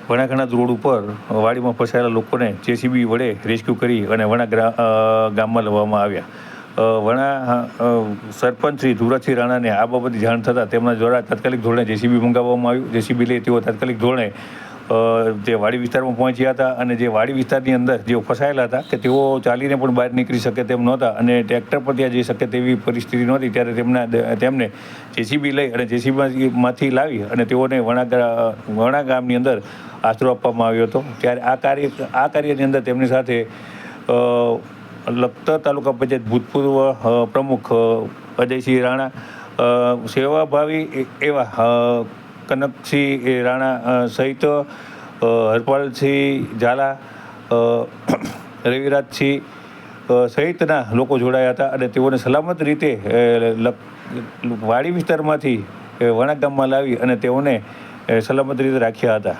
વણાકણા road ઉપર વાડીમાં ફસાયેલા લોકોને જેસીબી વડે રેસ્ક્યુ કરી અને ગામમાં લાવવામાં આવ્યા। સરપંચ શ્રી ધુરાજસિંહ રાણાને આ બાબતે જાણ થતાં તેમના દ્વારા તાત્કાલિક ધોરણે જેસીબી મંગાવવામાં આવ્યું। જેસીબી લઈ તેઓ તાત્કાલિક ધોરણે જે વાડી વિસ્તારમાં પહોંચ્યા હતા અને જે વાડી વિસ્તારની અંદર જેઓ ફસાયેલા હતા કે તેઓ ચાલીને પણ બહાર નીકળી શકે તેમ નહોતા અને ટ્રેક્ટર પર ત્યાં જઈ શકે તેવી પરિસ્થિતિ નહોતી, ત્યારે તેમને જેસીબી લઈ અને જેસીબીમાંથી લાવી અને તેઓને વણા ગામની અંદર આશરો આપવામાં આવ્યો હતો। ત્યારે આ કાર્યની અંદર તેમની સાથે લખતર તાલુકા પંચાયત ભૂતપૂર્વ પ્રમુખ અજયસિંહ રાણા, સેવાભાવી એવા કનકસિંહ રાણા સહિત હરપાલસિંહ ઝાલા, રવિરાજસિંહ સહિતના લોકો જોડાયા હતા અને તેઓને સલામત રીતે વાડી વિસ્તારમાંથી વણાક ગામમાં લાવી અને તેઓને સલામત રીતે રાખ્યા હતા।